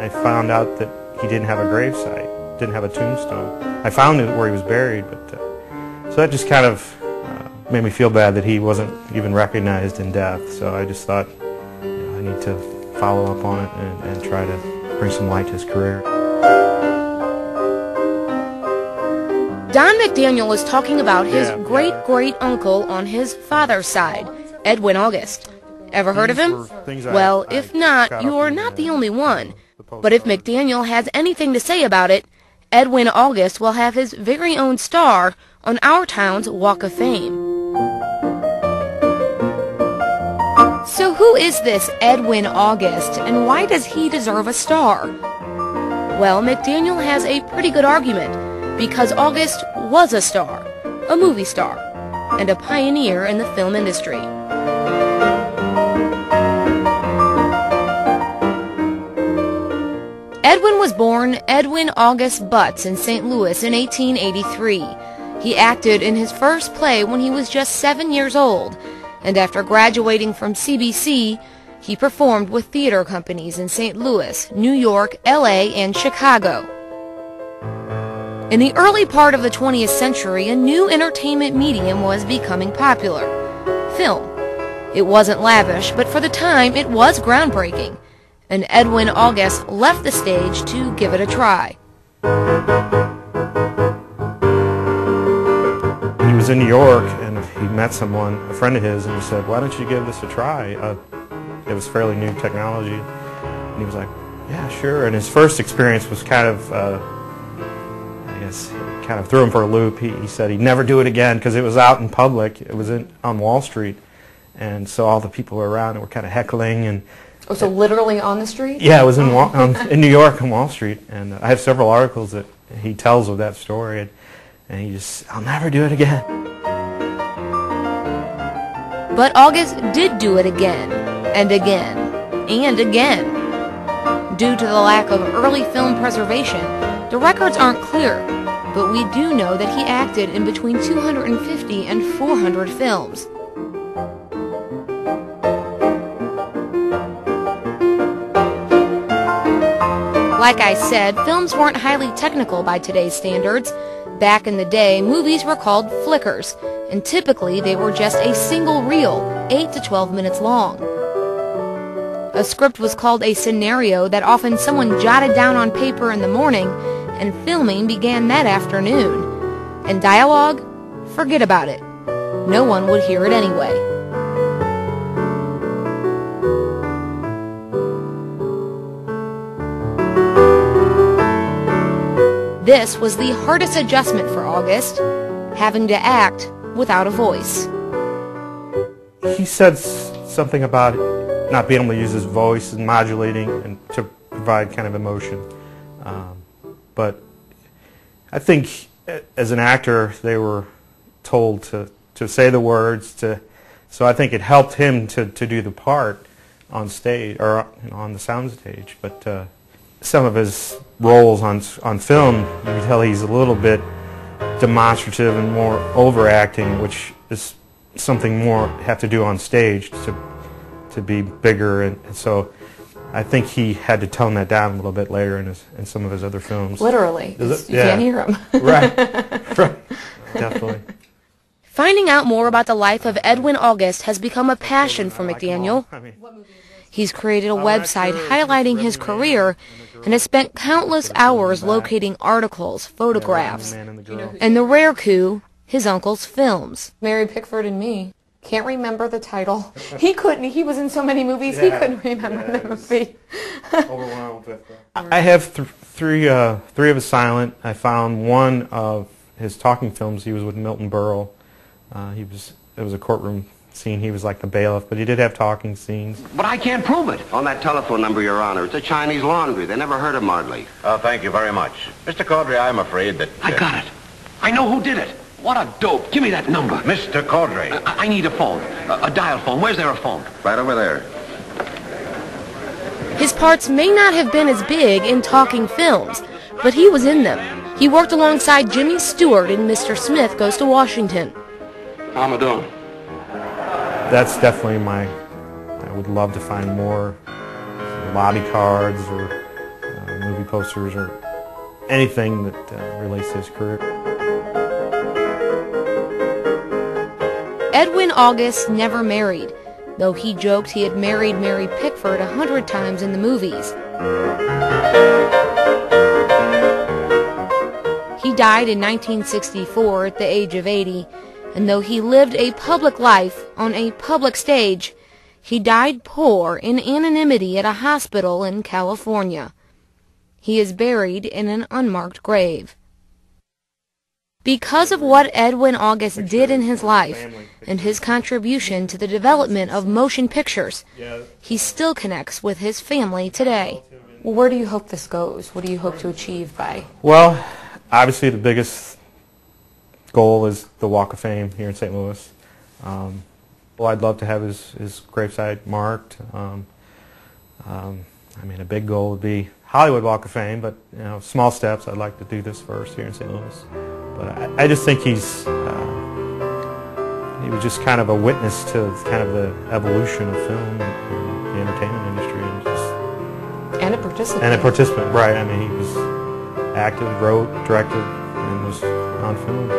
I found out that he didn't have a gravesite, didn't have a tombstone. I found it where he was buried, but so that just kind of made me feel bad that he wasn't even recognized in death. So I just thought, I need to follow up on it and try to bring some light to his career. Don McDaniel is talking about his great-great-uncle on his father's side, Edwin August. Ever heard of him? Well, if not, you're not the only one. But if McDaniel has anything to say about it, Edwin August will have his very own star on our town's Walk of Fame. So who is this Edwin August, and why does he deserve a star? Well, McDaniel has a pretty good argument, because August was a star, a movie star, and a pioneer in the film industry. Edwin was born Edwin August Butts in St. Louis in 1883. He acted in his first play when he was just 7 years old, and after graduating from CBC, he performed with theater companies in St. Louis, New York, LA, and Chicago. In the early part of the 20th century, a new entertainment medium was becoming popular: film. It wasn't lavish, but for the time it was groundbreaking, and Edwin August left the stage to give it a try. He was in New York and he met someone, a friend of his, and he said, "Why don't you give this a try?" It was fairly new technology, and he was like, "Yeah, sure." And his first experience was kind of, kind of threw him for a loop. He said he'd never do it again because it was out in public. It was on Wall Street, and so all the people around were kind of heckling and. Oh, so literally on the street? Yeah, it was in New York on Wall Street, and I have several articles that he tells of that story, and he just, "I'll never do it again." But August did do it again, and again, and again. Due to the lack of early film preservation, the records aren't clear, but we do know that he acted in between 250 and 400 films. Like I said, films weren't highly technical by today's standards. Back in the day, movies were called flickers, and typically they were just a single reel, 8 to 12 minutes long. A script was called a scenario that often someone jotted down on paper in the morning, and filming began that afternoon. And dialogue? Forget about it. No one would hear it anyway. This was the hardest adjustment for August, having to act without a voice. He said something about not being able to use his voice and modulating and to provide kind of emotion. But I think as an actor they were told to say the words, so I think it helped him to do the part on stage or on the sound stage. But some of his roles on film, you can tell he's a little bit demonstrative and more overacting, which is something more have to do on stage to be bigger, and so I think he had to tone that down a little bit later in some of his other films. Literally, you can't hear him. Right, definitely. Finding out more about the life of Edwin August has become a passion for McDaniel. He's created a website highlighting his career and has spent countless hours locating articles, photographs, and the rare coup, his uncle's films. Mary Pickford and Me. Can't remember the title. He couldn't. He was in so many movies, he couldn't remember the movie. I have three of his silent. I found one of his talking films. He was with Milton Berle. It was a courtroom scene. He was like the bailiff, but he did have talking scenes. But I can't prove it. On that telephone number, Your Honor, it's a Chinese laundry. They never heard of Mardley. Oh, thank you very much. Mr. Caudry, I'm afraid that... I got it. I know who did it. What a dope. Give me that number. Mr. Caudry. I need a phone. A dial phone. Where's there a phone? Right over there. His parts may not have been as big in talking films, but he was in them. He worked alongside Jimmy Stewart in Mr. Smith Goes to Washington. How am I doing? That's definitely I would love to find more lobby cards or posters or anything that relates to his career. Edwin August never married, though he joked he had married Mary Pickford 100 times in the movies. He died in 1964 at the age of 80, and though he lived a public life on a public stage, he died poor in anonymity at a hospital in California. He is buried in an unmarked grave. Because of what Edwin August did in his life and his contribution to the development of motion pictures, he still connects with his family today. Well, where do you hope this goes? What do you hope to achieve by? Well, obviously the biggest goal is the Walk of Fame here in St. Louis. Well, I'd love to have his gravesite marked. I mean, a big goal would be Hollywood Walk of Fame, but you know, small steps. I'd like to do this first here in St. Louis. But I just think he was just kind of a witness to kind of the evolution of film and the entertainment industry, And a participant. And a participant, right? I mean, he was active, wrote, directed, and was on film.